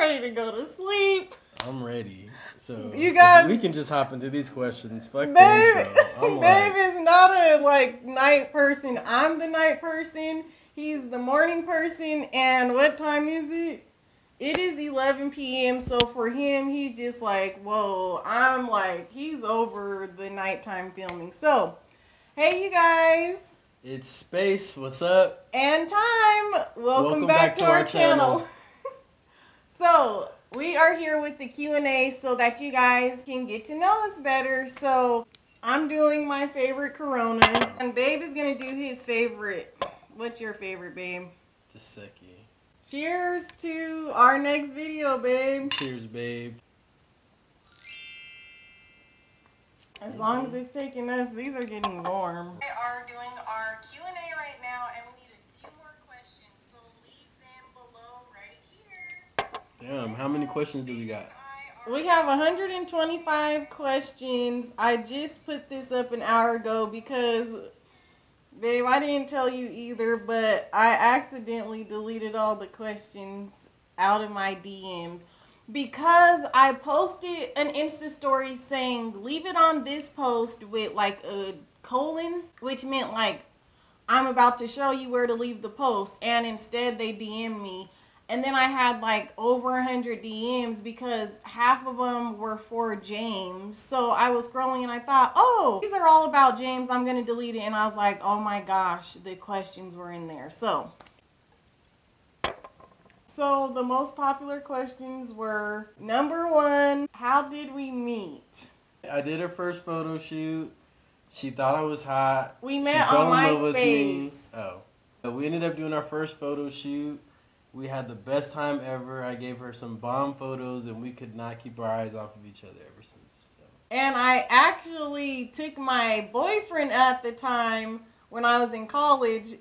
ready to go to sleep. I'm ready. So you guys, we can just hop into these questions. Fuck babe, the intro. Babe is not a night person. I'm the night person. He's the morning person. And what time is it? It is 11 p.m. So for him, he's just like, whoa. I'm like, he's over the nighttime filming. So, hey, you guys. It's Space. What's up? And Time. Welcome back to our channel. So, we are here with the Q&A so that you guys can get to know us better. So, I'm doing my favorite Corona. And Babe is going to do his favorite. What's your favorite, Babe? The Secchi. Cheers to our next video, babe. Cheers, babe. As long as it's taking us, these are getting warm. We are doing our Q&A right now, and we need a few more questions, so leave them below right here. Damn, how many questions do we got? We have 125 questions. I just put this up an hour ago because, babe, I didn't tell you either, but I accidentally deleted all the questions out of my DMs. Because I posted an Insta story saying, leave it on this post with like a colon, which meant like, I'm about to show you where to leave the post. And instead they DM'd me. And then I had like over 100 DMs because half of them were for James. So I was scrolling and I thought, oh, these are all about James. I'm going to delete it. And I was like, oh my gosh, the questions were in there. So the most popular questions were, number one, how did we meet? I did her first photo shoot. She thought I was hot. We met on MySpace. Oh. We ended up doing our first photo shoot. We had the best time ever. I gave her some bomb photos, and we could not keep our eyes off of each other ever since. So. And I actually took my boyfriend at the time when I was in college.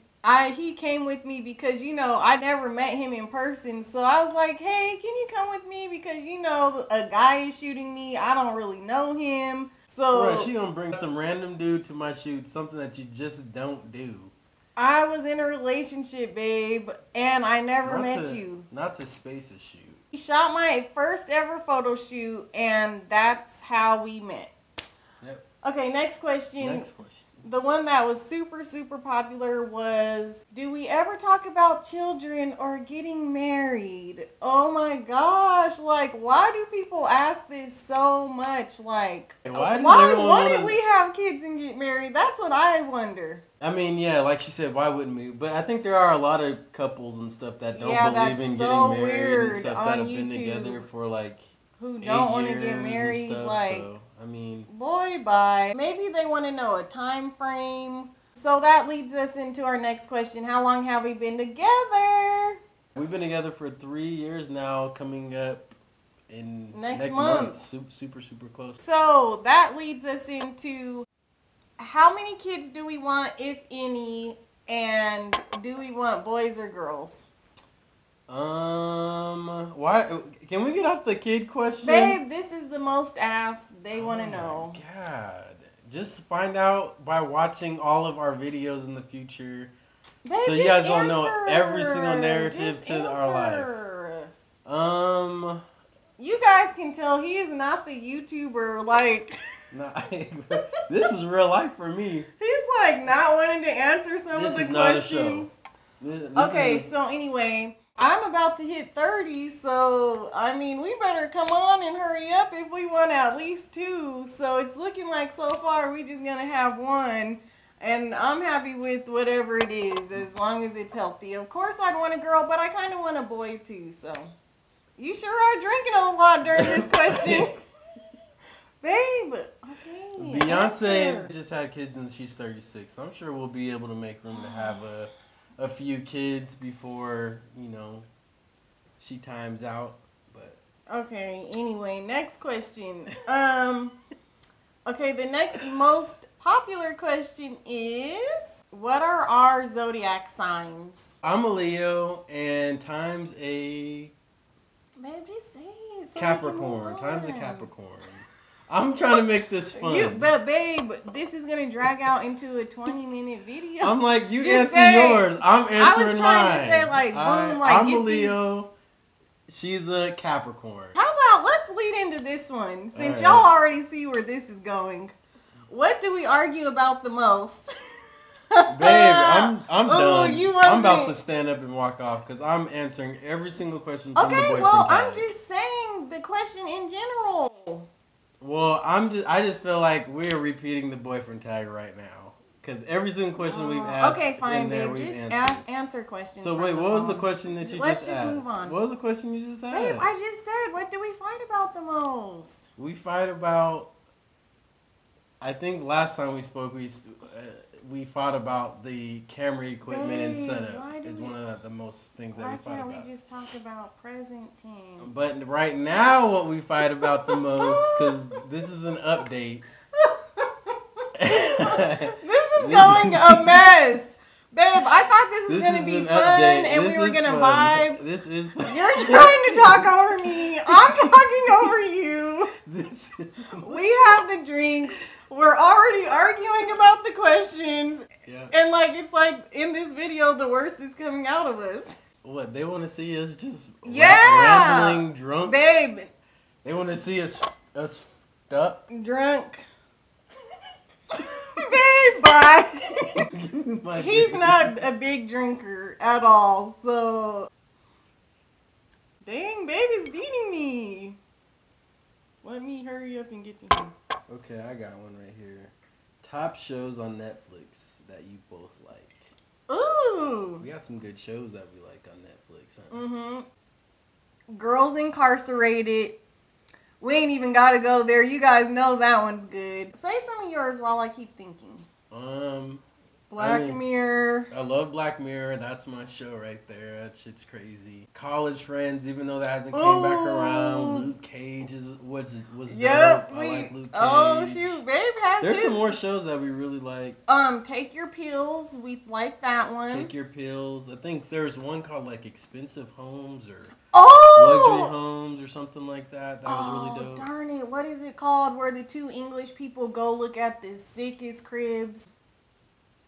He came with me because, you know, I never met him in person. So I was like, hey, can you come with me? Because, you know, a guy is shooting me. I don't really know him. So right, she gonna bring some random dude to my shoot, something that you just don't do. I was in a relationship, babe, and I never met you. Not to Space's shoot. He shot my first ever photo shoot, and that's how we met. Yep. Okay, next question. Next question. The one that was super, super popular was, do we ever talk about children or getting married? Oh my gosh, like, why do people ask this so much? Like, why wouldn't we have kids and get married? That's what I wonder. I mean, yeah, like she said, why wouldn't we? But I think there are a lot of couples and stuff that don't believe in getting married and stuff that have been together for like who don't want to get married, stuff, like, so, I mean, boy, bye. Maybe they want to know a time frame. So that leads us into our next question. How long have we been together? We've been together for 3 years now, coming up in next month. Super, super close. So that leads us into how many kids do we want, if any, and do we want boys or girls? Why? Can we get off the kid question? Babe, this is the most asked. They want to know. Oh my God. Just find out by watching all of our videos in the future. Babe, so you guys don't know every single narrative to our life. You guys can tell he is not the YouTuber, like. Nah, this is real life for me. He's like not wanting to answer some of the questions. Okay, so anyway, I'm about to hit 30, so I mean, we better come on and hurry up if we want at least 2. So it's looking like so far we just gonna have 1, and I'm happy with whatever it is as long as it's healthy. Of course, I'd want a girl, but I kind of want a boy too. So you sure are drinking a lot during this question. Babe, okay. Beyonce just had kids and she's 36. So I'm sure we'll be able to make room to have a few kids before, you know, she times out. But okay, anyway, next question. Okay, the next most popular question is, what are our zodiac signs? I'm a Leo and Time's a Babe, just say it. So Capricorn. Time's a Capricorn. I'm trying to make this fun. But babe, this is gonna drag out into a 20-minute video. I'm like, you answer yours. I'm answering mine. I was trying to say like, boom, like I'm a Leo. She's a Capricorn. How about let's lead into this one since All right. y'all already see where this is going. What do we argue about the most? Babe, I'm Oh, done. you I'm about wasn't. to stand up and walk off because I'm answering every single question from the Okay, boyfriend well, tag. I'm just saying the question in general. Well, I just feel like we're repeating the boyfriend tag right now because every single question we've asked. Okay, fine, in there babe. we've Just answered. answer questions. So from wait, the what was the phone. question that you Let's just just asked? move on. What was the question you just asked? Babe, I just said, what do we fight about the most? We fight about. I think last time we spoke, we fought about the camera equipment and Babe, setup. why do Is we- one of the most things that Why we fight can't about. we just talk about present tense? But right now, what we fight about the most, because this is an update. This is going a mess. Babe, I thought this was going to be an fun update. and This we were is going to fun. vibe. This is fun. You're trying to talk over me. I'm talking over you. This is fun. We have the drinks. We're already arguing about the questions. Yeah. And like it's like in this video, the worst is coming out of us. What, they want to see us just Yeah. rambling drunk? Babe, They want to see us f***ed up? drunk. Babe, bye. Give me my He's drink. not a big drinker at all, so. Dang, babe is beating me. Let me hurry up and get to him. Okay, I got one right here. Top shows on Netflix that you both like. Ooh. We got some good shows that we like on Netflix, huh? Mm-hmm. Girls Incarcerated. We ain't even got to go there. You guys know that one's good. Say some of yours while I keep thinking. Black Mirror. I love Black Mirror. That's my show right there. That shit's crazy. College Friends, even though that hasn't came back around. Luke Cage was Yep. dope. I like Luke Cage. Oh shoot, babe has There's his. some more shows that we really like. Take Your Pills. We like that one. Take Your Pills. I think there's one called like Expensive Homes or Oh! Luxury Homes or something like that. That was really dope. Darn it. What is it called where the two English people go look at the sickest cribs?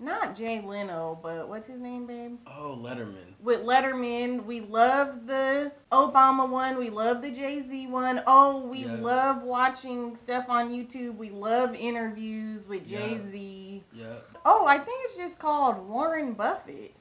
Not Jay Leno, but what's his name, babe? Oh, Letterman. With Letterman. We love the Obama one. We love the Jay-Z one. Oh, we love watching stuff on YouTube. We love interviews with Jay-Z. Yeah. Oh, I think it's just called Warren Buffett.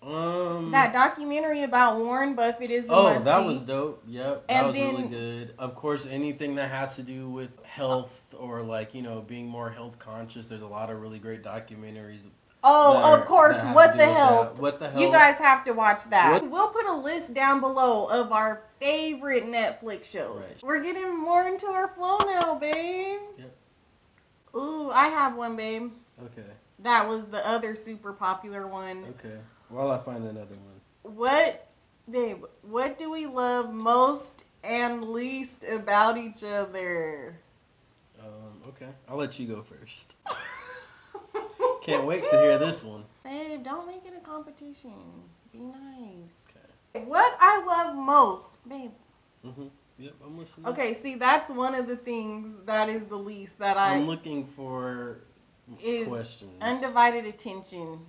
That documentary about Warren Buffett is a must-see. That was dope. Yep, that And was then- really good. Of course, anything that has to do with health or like, you know, being more health conscious, there's a lot of really great documentaries. Oh, of course. What the Health? Health. What the Health? You guys have to watch that. We'll put a list down below of our favorite Netflix shows. Right. We're getting more into our flow now, babe. Yep. Ooh, I have one, babe. Okay. That was the other super popular one. Okay. While I find another one. What do we love most and least about each other? Okay. I'll let you go first. Can't wait to hear this one. Babe, don't make it a competition. Be nice. Okay. What I love most, babe. Yep, I'm listening. Okay, see, that's one of the things that is the least that I'm looking for is questions. undivided attention.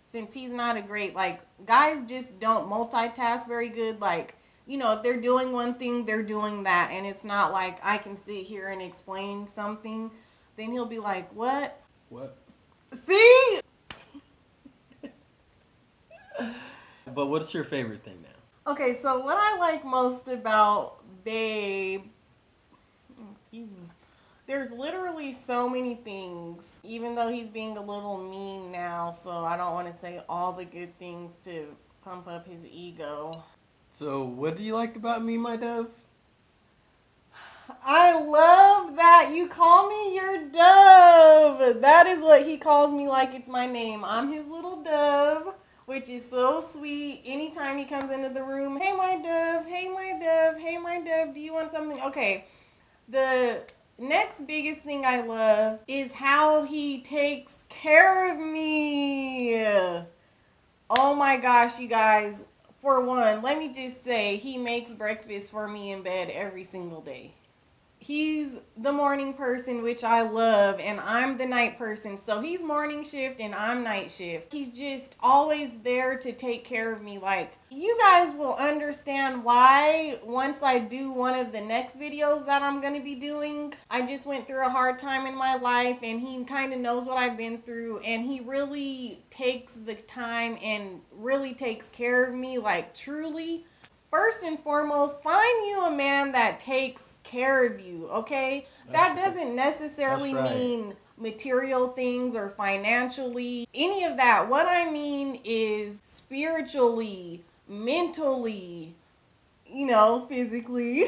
Since he's not a great, like, guys just don't multitask very good. Like, you know, if they're doing one thing, they're doing that. And it's not like I can sit here and explain something. Then he'll be like, what? What? See? But what's your favorite thing now? Okay, so what I like most about Babe, excuse me, there's literally so many things, even though he's being a little mean now, so I don't want to say all the good things to pump up his ego. So, what do you like about me, my dove? I love that you call me your dove. That is what he calls me, like it's my name. I'm his little dove, which is so sweet. Anytime he comes into the room, hey my dove, hey my dove, hey my dove, do you want something? Okay, the next biggest thing I love is how he takes care of me. Oh my gosh, you guys. For one, let me just say he makes breakfast for me in bed every single day. he's the morning person, which I love, and I'm the night person. So he's morning shift and I'm night shift. He's just always there to take care of me. Like, you guys will understand why once I do one of the next videos that I'm going to be doing. I just went through a hard time in my life, and he kind of knows what I've been through, and he really takes the time and really takes care of me, like, truly. First and foremost, find you a man that takes care of you, okay? That doesn't necessarily mean material things or financially, any of that. What I mean is spiritually, mentally, you know, physically.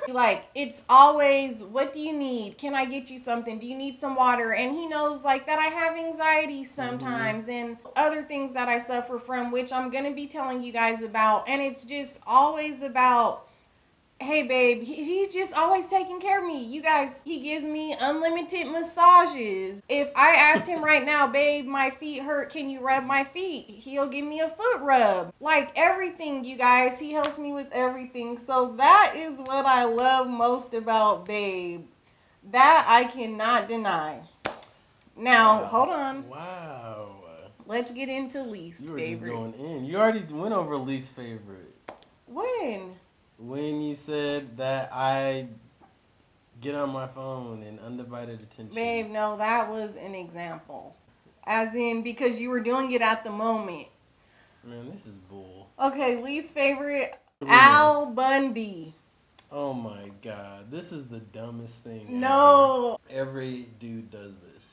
Like, it's always, what do you need? Can I get you something? Do you need some water? And he knows, like, that I have anxiety sometimes and other things that I suffer from, which I'm going to be telling you guys about. And it's just always about, hey, babe, he's just always taking care of me. You guys, he gives me unlimited massages. If I asked him right now, babe, my feet hurt, can you rub my feet? He'll give me a foot rub. Like, everything, you guys. He helps me with everything. So that is what I love most about babe. That I cannot deny. Now, hold on. Wow. Let's get into least favorite. You were just going in. You already went over least favorite. When? When you said that I get on my phone and undivided attention. Babe, no, that was an example. As in, because you were doing it at the moment. Man, this is bull. Okay, least favorite, Al Bundy. Oh my God. This is the dumbest thing No. ever. Every dude does this.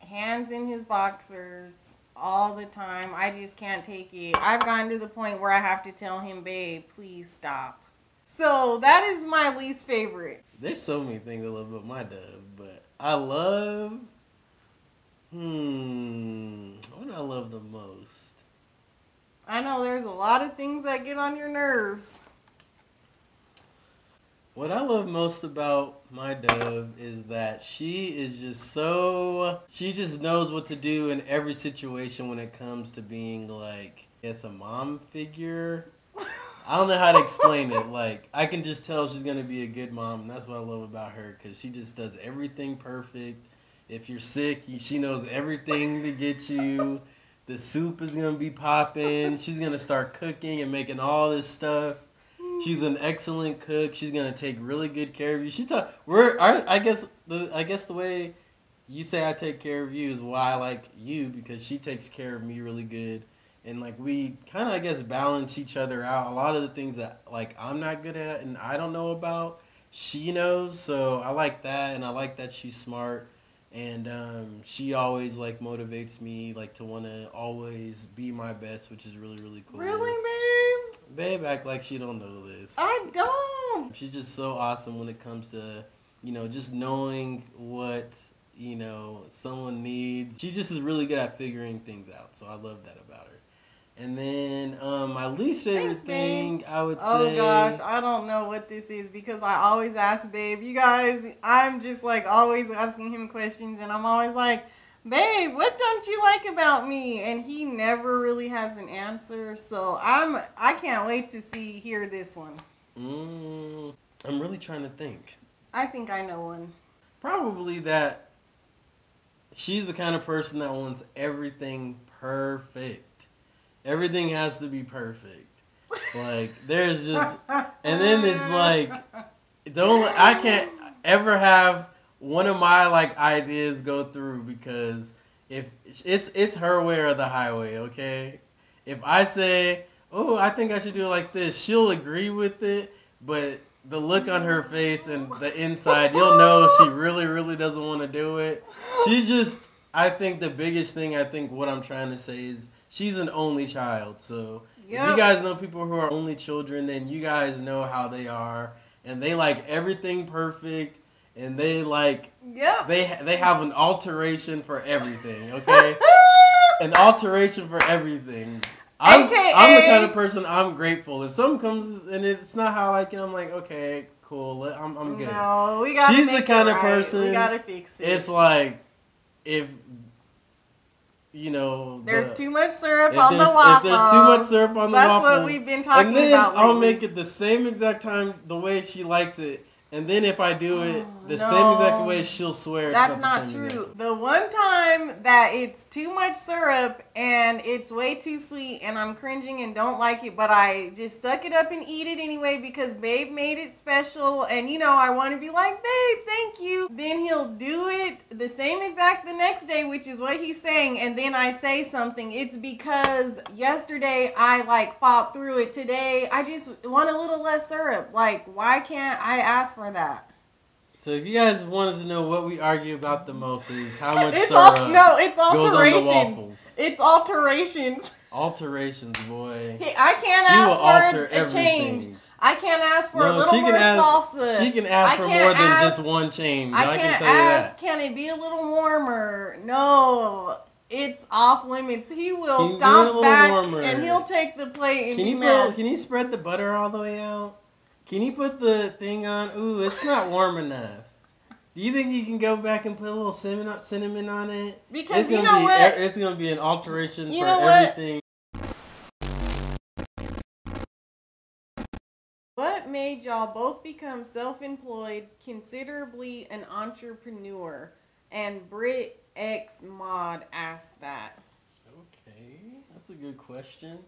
Hands in his boxers all the time. I just can't take it. I've gotten to the point where I have to tell him, babe, please stop. So that is my least favorite. There's so many things I love about my dub, but I love, what do I love the most? I know there's a lot of things that get on your nerves. What I love most about my dove is that she is just she just knows what to do in every situation when it comes to being like, it's a mom figure. I don't know how to explain it. Like, I can just tell she's going to be a good mom, and that's what I love about her, because she just does everything perfect. If you're sick, she knows everything to get you. The soup is going to be popping. She's going to start cooking and making all this stuff. She's an excellent cook. She's gonna take really good care of you. I guess the way you say I take care of you is why I like you, because she takes care of me really good, and like we kind of, I guess, balance each other out. A lot of the things that like I'm not good at and I don't know about, she knows. So I like that, and I like that she's smart, and she always like motivates me like to want to always be my best, which is really, really cool. Really, babe? Babe act like she don't know this. I don't. She's just so awesome when it comes to, just knowing what, someone needs. She just is really good at figuring things out. So I love that about her. And then my least favorite thing, I would say... Oh, gosh. I don't know what this is, because I always ask Babe. You guys, I'm just, like, always asking him questions, and I'm always like, babe, what don't you like about me? And he never really has an answer. So I can't wait to hear this one. I'm really trying to think. I think I know one. Probably that she's the kind of person that wants everything perfect. Everything has to be perfect. Like, there's just, and then it's like, I can't ever have one of my like ideas go through, because if it's her way or the highway, okay? If I say, oh, I think I should do it like this, she'll agree with it, but the look on her face and the inside, you'll know she really, really doesn't want to do it. She's just, I think the biggest thing, what I'm trying to say is she's an only child. So if you guys know people who are only children, then you guys know how they are, and they like everything perfect. And they like, they have an alteration for everything, okay? An alteration for everything. I'm the kind of person, I'm grateful. If something comes and it's not how I like it, I'm like, okay, cool, I'm good. No, we gotta She's the kind of person, we gotta fix it. It's like, if, there's too much syrup on the waffles. If there's too much syrup on the waffles. That's what we've been talking about lately. And then I'll make it the same exact time, the way she likes it. And then if I do it the no. same exact way, she'll swear That's it's not the same true. exact. The one time that it's too much syrup and it's way too sweet and I'm cringing and don't like it, but I just suck it up and eat it anyway because babe made it special and you know I want to be like, babe, thank you. Then he'll do it the same exact the next day, which is what he's saying, and then I say something. It's because yesterday I like fought through it. Today I just want a little less syrup. Like, why can't I ask for that? So if you guys wanted to know what we argue about the most is how much It's syrup it's goes on the alterations. waffles. It's alterations. Alterations, boy. I can't She will ask alter for a change. everything. I can't ask for a No, little she more can ask. salsa. She can ask for can't more than ask- just one change. I I can't can tell you ask, that. can it be a little warmer? No. It's off limits. He will Can you do it a stomp little back warmer? and he'll take the plate and Can be you mad. can you spread the butter all the way out? Can you put the thing on? Ooh, it's not warm enough. Do you think you can go back and put a little cinnamon on it? Because it's you gonna know be, what? It's going to be an alteration You for know what? everything. What made y'all both become self-employed, considerably an entrepreneur? And Brit X Mod asked that. Okay, that's a good question.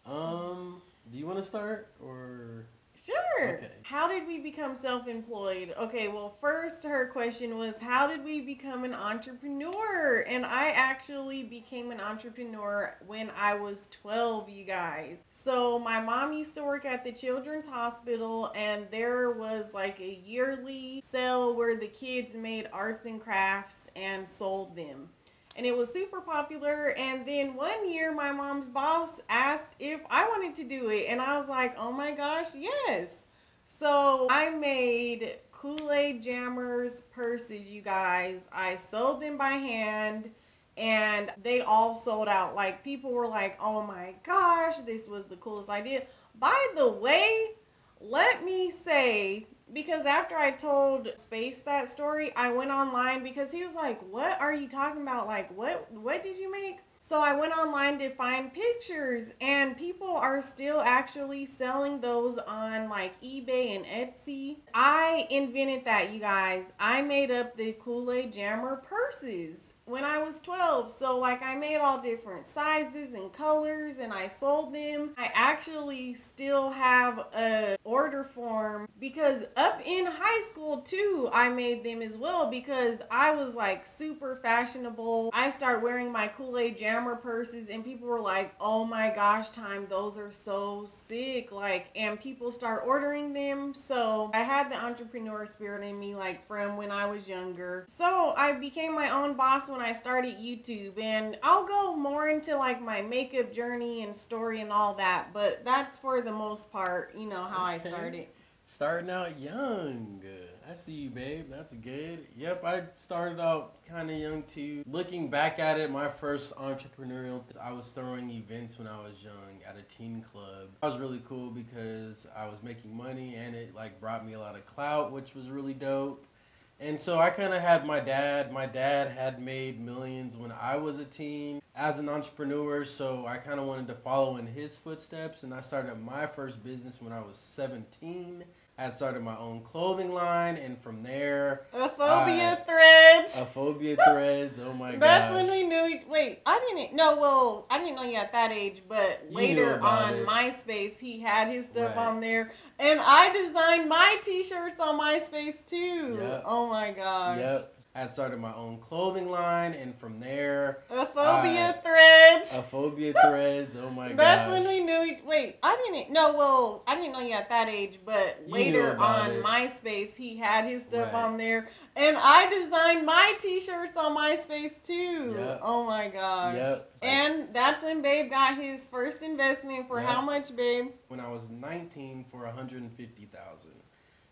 Do you want to start or? Sure. Okay. How did we become self-employed? Okay, well, first her question was, how did we become an entrepreneur? And I actually became an entrepreneur when I was 12, you guys. So my mom used to work at the Children's Hospital, and there was like a yearly sale where the kids made arts and crafts and sold them. And it was super popular. And then one year, my mom's boss asked if I wanted to do it. And I was like, oh my gosh, yes. So I made Kool-Aid jammers purses, you guys. I sewed them by hand. And they all sold out. Like, people were like, oh my gosh, this was the coolest idea. By the way, let me say, because after I told Space that story, I went online because he was like, what are you talking about? Like, what did you make? So I went online to find pictures, and people are still actually selling those on like eBay and Etsy. I invented that, you guys. I made up the Kool-Aid Jammer purses when I was 12. So like I made all different sizes and colors and I sold them. I actually still have a order form because up in high school too, I made them as well because I was like super fashionable. I started wearing my Kool-Aid Jammer purses and people were like, oh my gosh, Time, those are so sick. Like, and people start ordering them. So I had the entrepreneur spirit in me like from when I was younger. So I became my own boss when I started YouTube, and I'll go more into like my makeup journey and story and all that, but that's for the most part, you know, how I started. Starting out young. I see you, babe. That's good. Yep, I started out kind of young too. Looking back at it, my first entrepreneurial, I was throwing events when I was young at a teen club. That was really cool because I was making money and it like brought me a lot of clout, which was really dope. And so I kind of had my dad. My dad had made millions when I was a teen as an entrepreneur, so I kind of wanted to follow in his footsteps, and I started my first business when I was 17. I had started my own clothing line, and from there... Aphobia Threads! Aphobia Threads, oh my god. That's when we knew each... Wait, I didn't know you at that age, but later on MySpace, he had his stuff on there. And I designed my t-shirts on MySpace too. Yep. Oh my gosh. Yep. I had started my own clothing line, and from there... Aphobia Threads! Aphobia Threads, oh my god. That's when we knew each... Wait, I didn't know you at that age, but later on MySpace, he had his stuff on there. And I designed my t-shirts on MySpace too. Yep. Oh my gosh. Yep. And that's when Babe got his first investment for how much, Babe? When I was 19 for $150,000.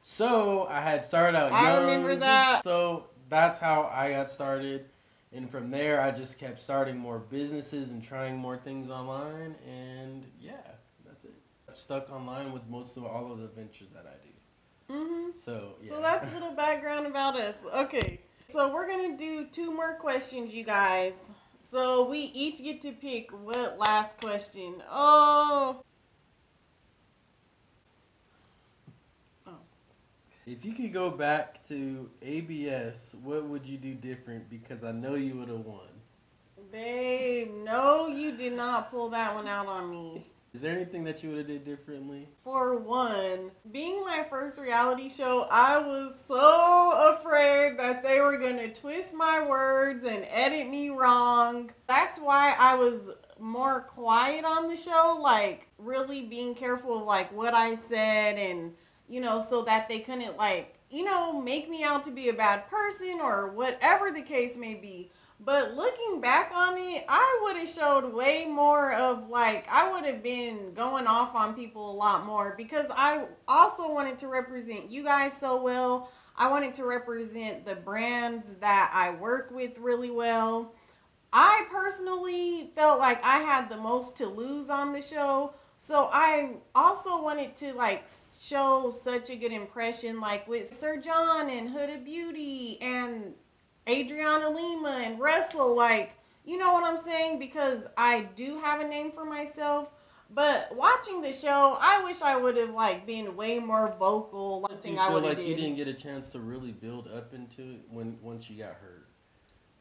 So I had started out young. I remember that. So that's how I got started. And from there, I just kept starting more businesses and trying more things online. And yeah, that's it. Stuck online with most of all of the ventures that I do. So, yeah. So that's a little background about us. Okay. So we're going to do 2 more questions, you guys. So we each get to pick what last question. If you could go back to ABS, what would you do different? Because I know you would have won. Babe, no, you did not pull that one out on me. Is there anything that you would have did differently? For one, being my first reality show, I was so afraid that they were going to twist my words and edit me wrong. That's why I was more quiet on the show, like really being careful of like what I said and, you know, so that they couldn't like, you know, make me out to be a bad person or whatever the case may be. But looking back on it, I would have showed way more of like, I would have been going off on people a lot more because I also wanted to represent you guys so well. I wanted to represent the brands that I work with really well. I personally felt like I had the most to lose on the show. So I also wanted to like show such a good impression like with Sir John and Huda Beauty and Adriana Lima and Russell, like, you know what I'm saying? Because I do have a name for myself. But watching the show, I wish I would have like been way more vocal. Do you feel like you didn't get a chance to really build up into it once you got hurt?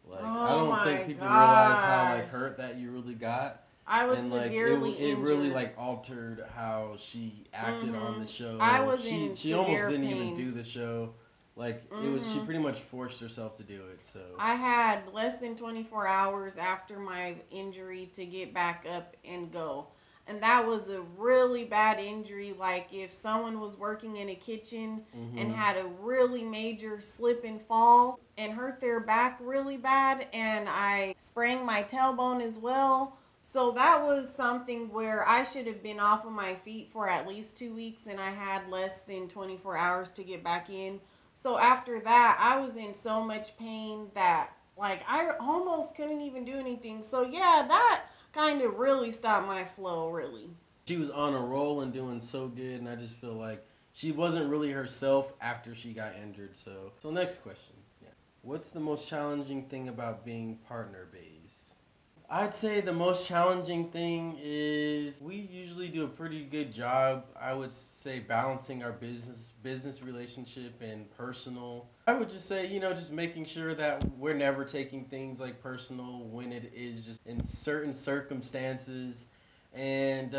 Like I don't think people realize how like hurt that you really got. I was and, severely it injured. really like altered how she acted on the show. I was in she almost severe didn't pain. even do the show. Like it was, she pretty much forced herself to do it. So I had less than 24 hours after my injury to get back up and go. And that was a really bad injury. Like if someone was working in a kitchen and had a really major slip and fall and hurt their back really bad, and I sprained my tailbone as well. So that was something where I should have been off of my feet for at least 2 weeks, and I had less than 24 hours to get back in. So after that, I was in so much pain that like I almost couldn't even do anything. So yeah, that kind of really stopped my flow, really. She was on a roll and doing so good, and I just feel like she wasn't really herself after she got injured. So next question. Yeah. What's the most challenging thing about being partner-based? I'd say the most challenging thing is we usually do a pretty good job, I would say, balancing our business relationship and personal. I would just say, you know, just making sure that we're never taking things like personal when it is just in certain circumstances. And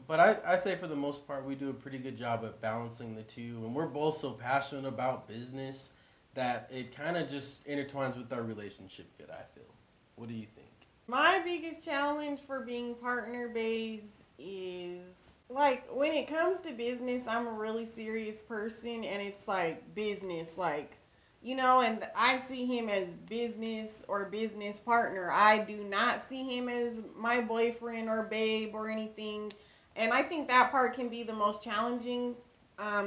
but I say for the most part we do a pretty good job at balancing the two, and we're both so passionate about business that it kind of just intertwines with our relationship good, I feel. What do you think? My biggest challenge for being partner-based is, like, when it comes to business, I'm a really serious person, and it's, like, business, like, you know, and I see him as business or business partner. I do not see him as my boyfriend or babe or anything, and I think that part can be the most challenging,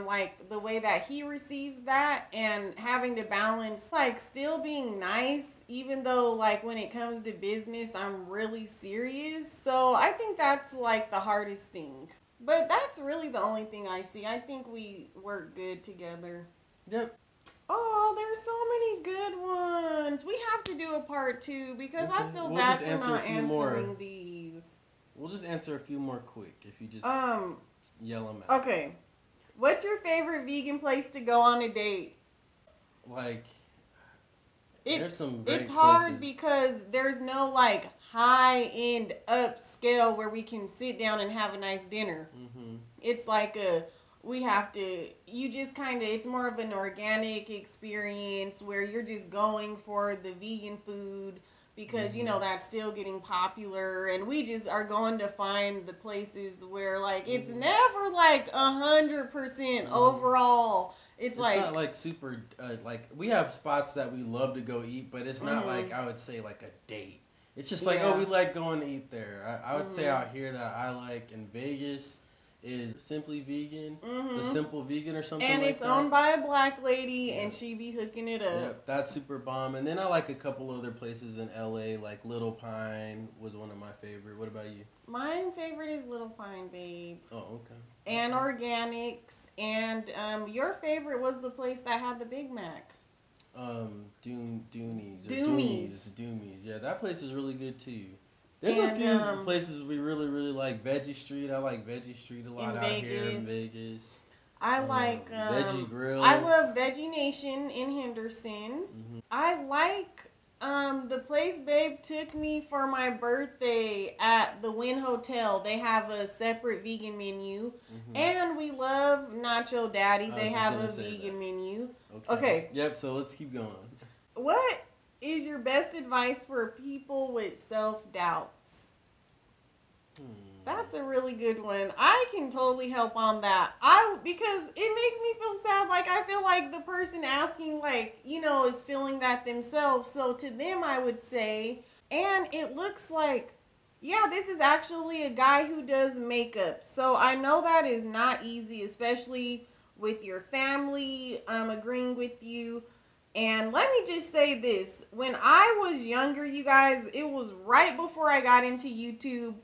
like the way that he receives that, and having to balance like still being nice even though like when it comes to business I'm really serious. So I think that's like the hardest thing, but that's really the only thing I see. I think we work good together. Yep. Oh, there's so many good ones. We have to do a part 2 because I feel We'll bad just for answer not a few answering more. these. We'll just answer a few more quick if you just yell them out. Okay. What's your favorite vegan place to go on a date? Like, there's some great It's hard places. because there's no like high-end upscale where we can sit down and have a nice dinner. It's like you just kind of, it's more of an organic experience where you're just going for the vegan food because, you know, that's still getting popular, and we just are going to find the places where like it's never like 100% overall. It's like not like super like we have spots that we love to go eat, but it's not like I would say like a date. It's just like, oh, we like going to eat there. I would say out here that I like in Vegas is Simply Vegan, the Simple Vegan or something and like it's that. owned by a black lady, and she be hooking it up. Yep, that's super bomb. And then I like a couple other places in LA, like Little Pine was one of my favorite. What about you? My favorite is Little Pine, babe. Oh, okay. And Organics. And your favorite was the place that had the Big Mac. Doomies. Yeah, that place is really good too. There's a few places we really like. Veggie Street. I like Veggie Street a lot out here in Vegas. I like Veggie Grill. I love Veggie Nation in Henderson. Mm-hmm. I like the place Babe took me for my birthday at the Wynn Hotel. They have a separate vegan menu. Mm-hmm. And we love Nacho Daddy. They have a vegan menu. Okay. Yep, so let's keep going. What is your best advice for people with self-doubts? That's a really good one. I can totally help on that. Because it makes me feel sad. Like, I feel like the person asking, like, you know, is feeling that themselves. So to them, I would say, and it looks like, yeah, this is actually a guy who does makeup. So I know that is not easy, especially with your family agreeing with you. And let me just say this. When I was younger, you guys, it was right before I got into YouTube.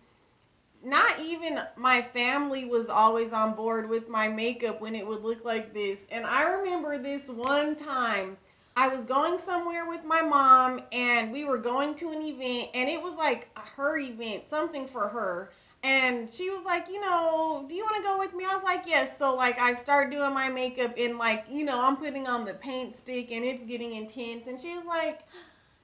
Not even my family was always on board with my makeup when it would look like this. And I remember this one time I was going somewhere with my mom and we were going to an event and it was like her event, something for her. And she was like, you know, do you want to go with me? I was like, yes. So like I started doing my makeup and like, you know, I'm putting on the paint stick and it's getting intense. And she was like,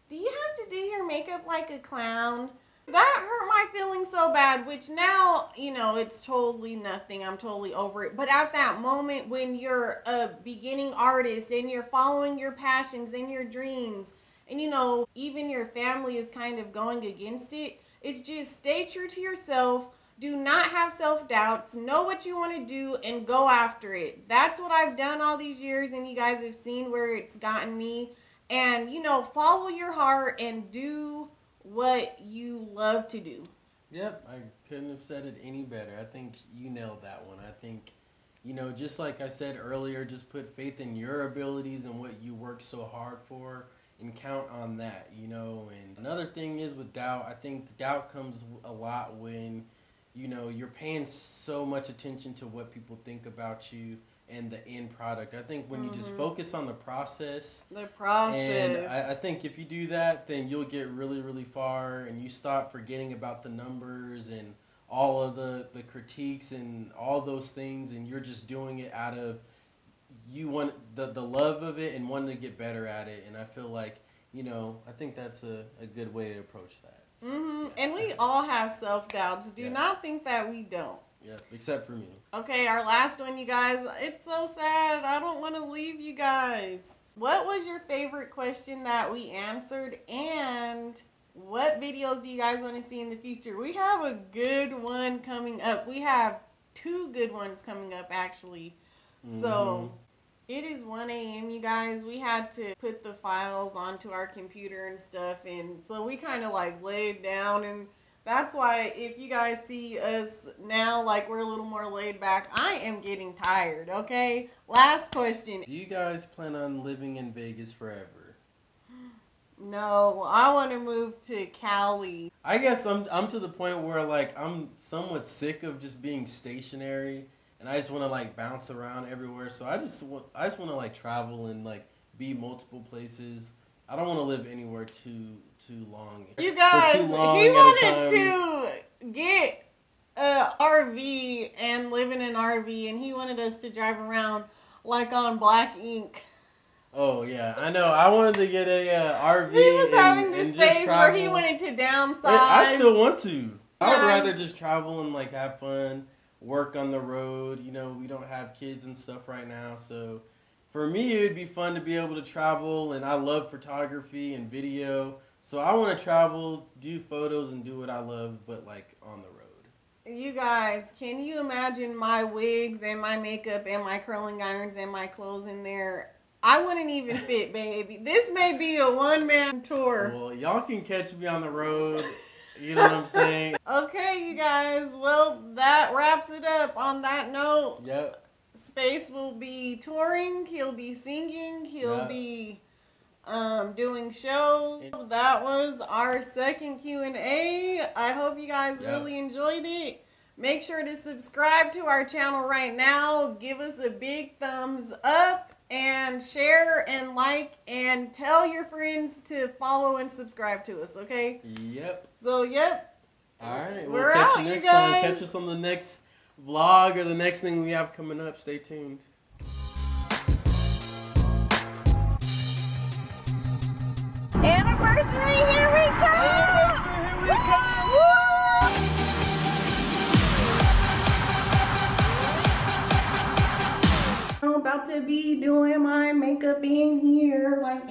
do you have to do your makeup like a clown? That hurt my feelings so bad, which now, you know, it's totally nothing. I'm totally over it. But at that moment when you're a beginning artist and you're following your passions and your dreams, and, you know, even your family is kind of going against it, it's just stay true to yourself. Do not have self-doubts. Know what you want to do and go after it. That's what I've done all these years, and you guys have seen where it's gotten me. And, you know, follow your heart and do what you love to do. Yep, I couldn't have said it any better. I think you nailed that one. I think, you know, just like I said earlier, just put faith in your abilities and what you work so hard for and count on that, you know. And another thing is with doubt, I think doubt comes a lot when, you know, you're paying so much attention to what people think about you and the end product. I think when you just focus on the process. And I think if you do that, then you'll get really, really far and you stop forgetting about the numbers and all of the critiques and all those things, and you're just doing it out of you want the love of it and wanting to get better at it. And I feel like, you know, I think that's a good way to approach that. So, yeah. And we all have self-doubts. Do not think that we don't. Yeah, except for me. Okay, our last one, you guys. It's so sad. I don't want to leave you guys. What was your favorite question that we answered? And what videos do you guys want to see in the future? We have a good one coming up. We have 2 good ones coming up, actually. So it is 1 a.m., you guys. We had to put the files onto our computer and stuff. And so we kind of like laid down, and that's why if you guys see us now, like we're a little more laid back, I am getting tired, okay? Last question. Do you guys plan on living in Vegas forever? No, I want to move to Cali. I guess I'm to the point where like I'm somewhat sick of just being stationary, and I just want to like bounce around everywhere. So I just want to like travel and like be multiple places. I don't want to live anywhere too long. You guys, he wanted to get a RV and live in an RV, and he wanted us to drive around like on Black Ink. Oh yeah, I know. I wanted to get a RV. He was having this phase where he wanted to downsize. I still want to. I would rather just travel and like have fun, work on the road. You know, we don't have kids and stuff right now, so for me it would be fun to be able to travel. And I love photography and video, so I want to travel, do photos, and do what I love, but like on the road. You guys, can you imagine my wigs and my makeup and my curling irons and my clothes in there? I wouldn't even fit, baby. This may be a one-man tour. Well, y'all can catch me on the road. You know what I'm saying? Okay, you guys. Well, that wraps it up. On that note, yep. Space will be touring. He'll be singing. He'll be doing shows. That was our second Q&A. I hope you guys really enjoyed it. Make sure to subscribe to our channel right now. Give us a big thumbs up. And share and like and tell your friends to follow and subscribe to us, okay? Yep. So, All right. We're catch out, you next you guys. time. Catch us on the next vlog or the next thing we have coming up. Stay tuned. Anniversary, here we come! Here we come! Woo! I'm about to be doing my makeup in here, like